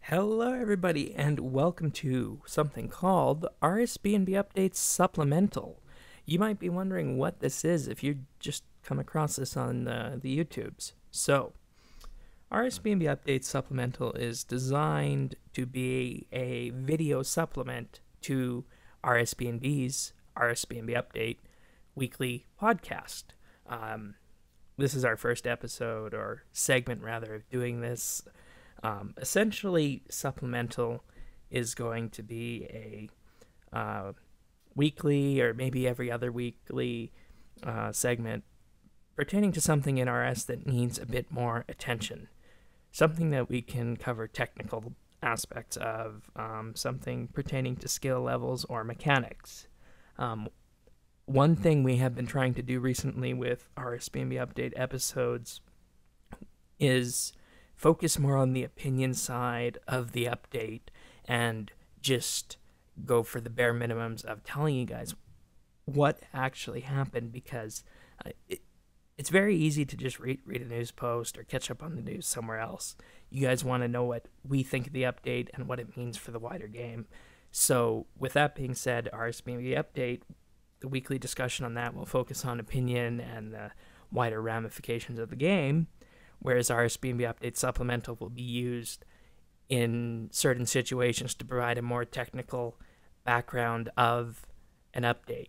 Hello, everybody, and welcome to something called RSBANB Update Supplemental. You might be wondering what this is if you just come across this on the YouTubes. So, RSBANB Update Supplemental is designed to be a video supplement to RSBANB's RSBANB Update weekly podcast. This is our first episode, or segment rather, of doing this. Essentially, Supplemental is going to be a weekly or maybe every other weekly segment pertaining to something in RS that needs a bit more attention. Something that we can cover technical aspects of, something pertaining to skill levels or mechanics. One thing we have been trying to do recently with RSBANB Update episodes is focus more on the opinion side of the update and just go for the bare minimums of telling you guys what actually happened, because it's very easy to just read a news post or catch up on the news somewhere else. You guys want to know what we think of the update and what it means for the wider game. So with that being said, RSBANB Update, the weekly discussion on that will focus on opinion and the wider ramifications of the game, whereas RSBANB Update Supplemental will be used in certain situations to provide a more technical background of an update.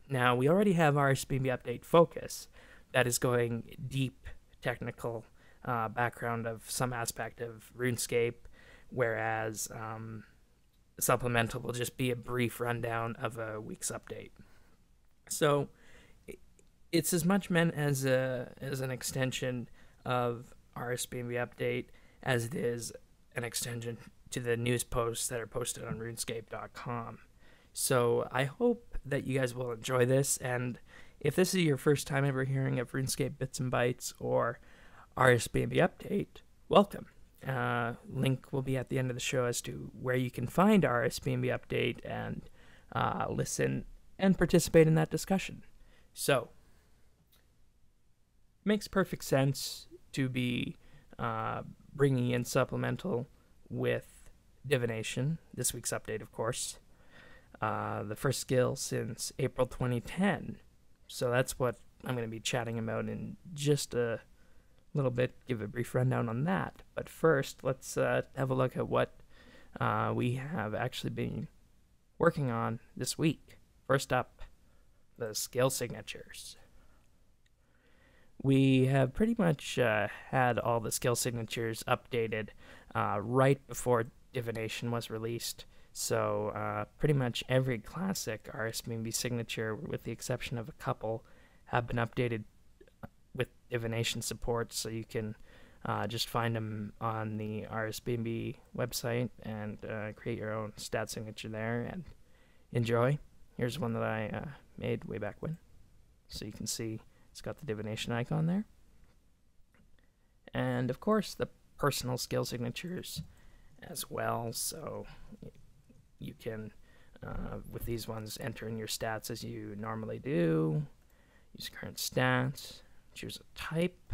Now, we already have RSBANB Update Focus that is going deep technical background of some aspect of RuneScape, whereas Supplemental will just be a brief rundown of a week's update. So it's as much meant as an extension of RSBANB Update as it is an extension to the news posts that are posted on RuneScape.com. So I hope that you guys will enjoy this, and if this is your first time ever hearing of RuneScape Bits and Bytes or RSBANB Update, welcome. Link will be at the end of the show as to where you can find RSBANB Update and listen and participate in that discussion. So, makes perfect sense to be bringing in Supplemental with Divination, this week's update, of course. The first skill since April 2010. So that's what I'm going to be chatting about in just a little bit, give a brief rundown on that. But first, let's have a look at what we have actually been working on this week. First up, the skill signatures. We have pretty much had all the skill signatures updated right before Divination was released. So pretty much every classic RSBANB signature, with the exception of a couple, have been updated with Divination support. So you can just find them on the RSBANB website and create your own stat signature there and enjoy. Here's one that I made way back when. So you can see it's got the Divination icon there. And of course, the personal skill signatures as well. So you can, with these ones, enter in your stats as you normally do. Use current stats. Choose a type.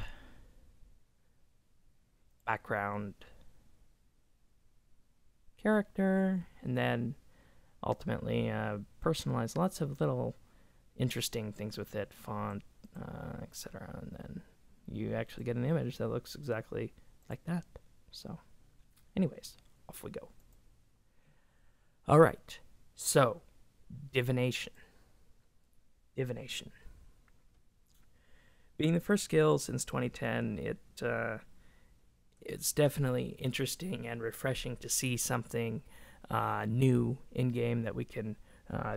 Background. Character. And then ultimately personalize lots of little interesting things with it. Font, etc. And then you actually get an image that looks exactly like that. So, anyways, off we go. All right, so Divination. Divination. Being the first skill since 2010, it's definitely interesting and refreshing to see something new in game that we can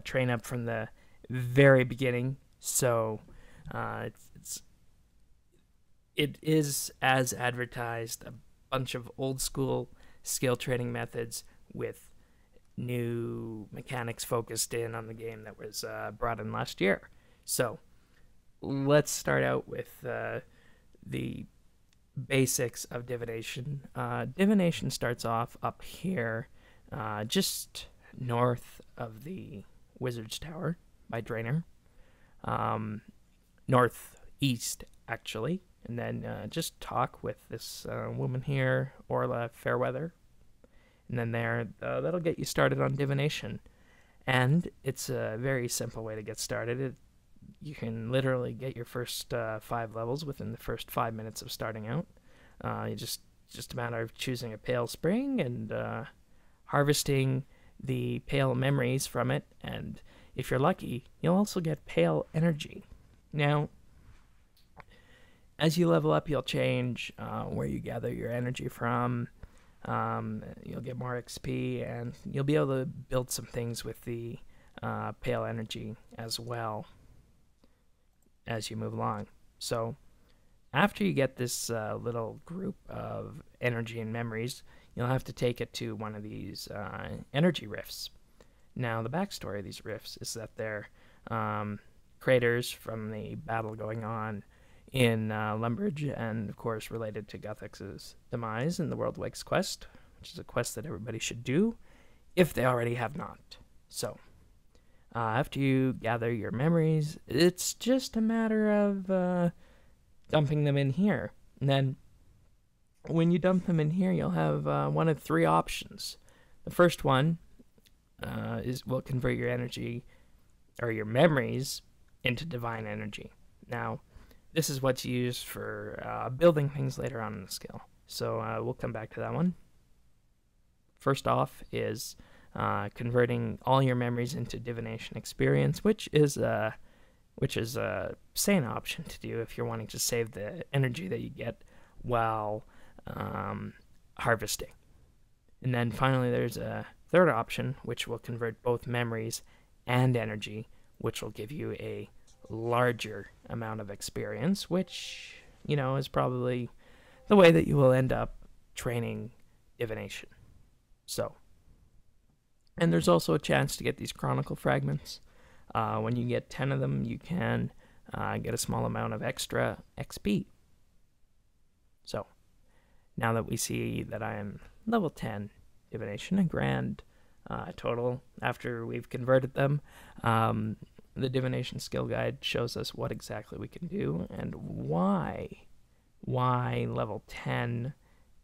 train up from the very beginning. So it is, as advertised, a bunch of old school skill training methods with new mechanics focused in on the game that was brought in last year. So let's start out with the basics of Divination. Divination starts off up here, just north of the Wizard's Tower by Draenor. Northeast, actually. And then just talk with this woman here, Orla Fairweather. And then that'll get you started on divination. And it's a very simple way to get started. You can literally get your first 5 levels within the first 5 minutes of starting out. You just a matter of choosing a pale spring and harvesting the pale memories from it. And if you're lucky, you'll also get pale energy. Now, as you level up, you'll change where you gather your energy from. You'll get more XP, and you'll be able to build some things with the pale energy as well as you move along. So after you get this little group of energy and memories, you'll have to take it to one of these energy rifts. Now, the backstory of these rifts is that they're craters from the battle going on in Lumbridge, and of course related to Guthix's demise in the World Wakes quest, which is a quest that everybody should do if they already have not. So, after you gather your memories, it's just a matter of dumping them in here. And then, when you dump them in here, you'll have one of 3 options. The first one will convert your energy, or your memories, into divine energy. Now, this is what's used for building things later on in the skill. So we'll come back to that one. First off is converting all your memories into divination experience, which is a sane option to do if you're wanting to save the energy that you get while harvesting. And then finally there's a third option, which will convert both memories and energy, which will give you a larger amount of experience, which, you know, is probably the way that you will end up training divination. So, and there's also a chance to get these chronicle fragments. When you get 10 of them, you can get a small amount of extra XP. So, now that we see that I am level 10 divination, a grand total after we've converted them, the divination skill guide shows us what exactly we can do and why level 10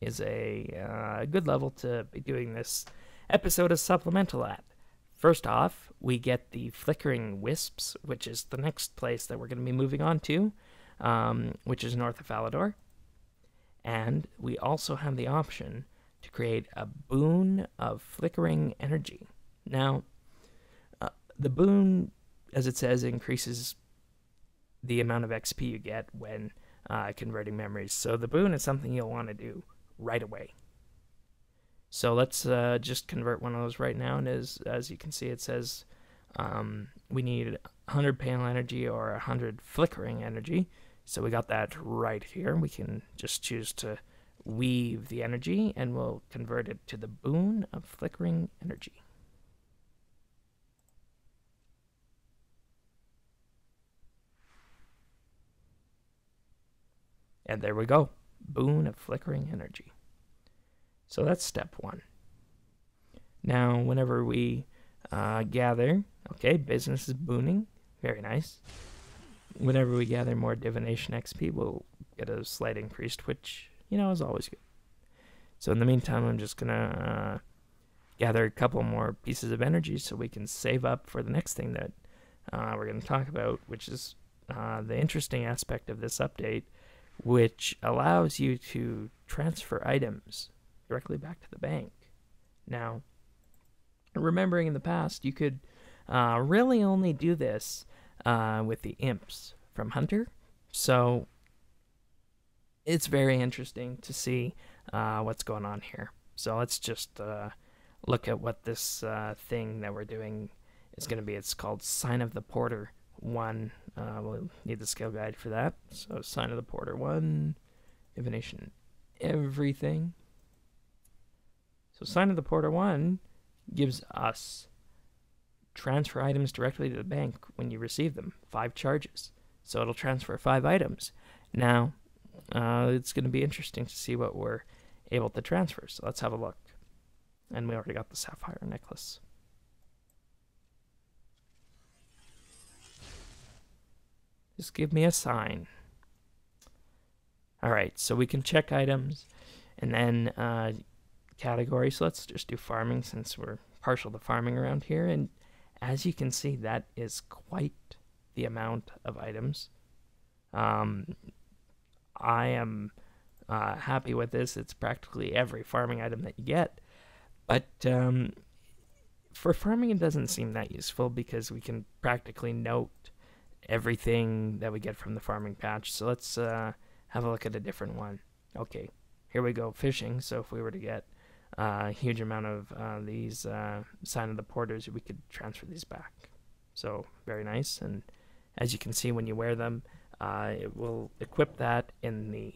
is a good level to be doing this episode of Supplemental at. First off, we get the Flickering Wisps, which is the next place that we're going to be moving on to, which is north of Falador. And we also have the option to create a boon of flickering energy. Now, the boon, as it says, increases the amount of XP you get when converting memories. So the boon is something you'll want to do right away. So let's just convert one of those right now. And as you can see, it says we need 100 pale energy or 100 flickering energy. So we got that right here. We can just choose to weave the energy, and we'll convert it to the boon of flickering energy. And there we go. Boon of flickering energy. So that's step 1. Now, whenever we gather, okay, business is booning. Very nice. Whenever we gather more divination XP, we'll get a slight increase, which, you know, is always good. So in the meantime, I'm just going to gather a couple more pieces of energy so we can save up for the next thing that we're going to talk about, which is the interesting aspect of this update, which allows you to transfer items directly back to the bank. Now, remembering in the past, you could really only do this with the imps from Hunter. So it's very interesting to see what's going on here. So let's just look at what this thing that we're doing is going to be. It's called Sign of the Porter 1. We'll need the skill guide for that. So Sign of the Porter 1, divination, everything. So Sign of the Porter 1 gives us transfer items directly to the bank when you receive them. 5 charges. So it'll transfer 5 items. Now, it's going to be interesting to see what we're able to transfer. So let's have a look. And we already got the sapphire necklace. Just give me a sign. Alright, so we can check items and then category. So let's just do farming since we're partial to farming around here. And as you can see, that is quite the amount of items. I am happy with this. It's practically every farming item that you get. But for farming, it doesn't seem that useful because we can practically note everything that we get from the farming patch. So let's have a look at a different one. Okay, here we go, fishing. So if we were to get a huge amount of these Sign of the Porters, we could transfer these back. So very nice. And as you can see, when you wear them, it will equip that in the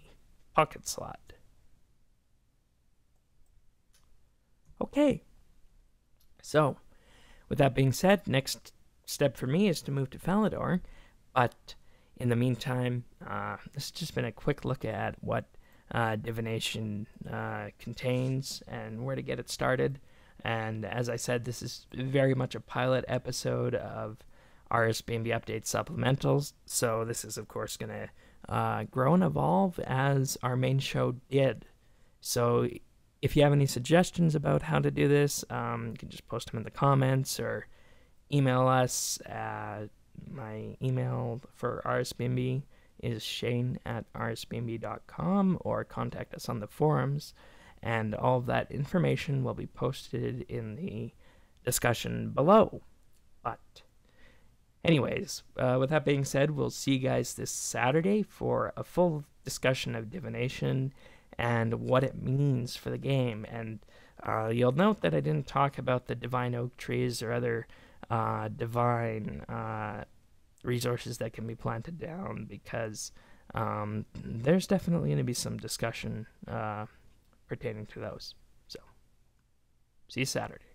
pocket slot. Okay, so with that being said, next step for me is to move to Falador. But in the meantime, this has just been a quick look at what Divination contains and where to get it started. And as I said, this is very much a pilot episode of RSBANB Update Supplementals. So this is, of course, going to grow and evolve as our main show did. So if you have any suggestions about how to do this, you can just post them in the comments or email us. My email for RSBANB is shane@rsbandb.com, or contact us on the forums, and all of that information will be posted in the discussion below. But anyways, with that being said, we'll see you guys this Saturday for a full discussion of Divination and what it means for the game. And you'll note that I didn't talk about the divine oak trees or other divine resources that can be planted down, because there's definitely going to be some discussion pertaining to those. So, see you Saturday.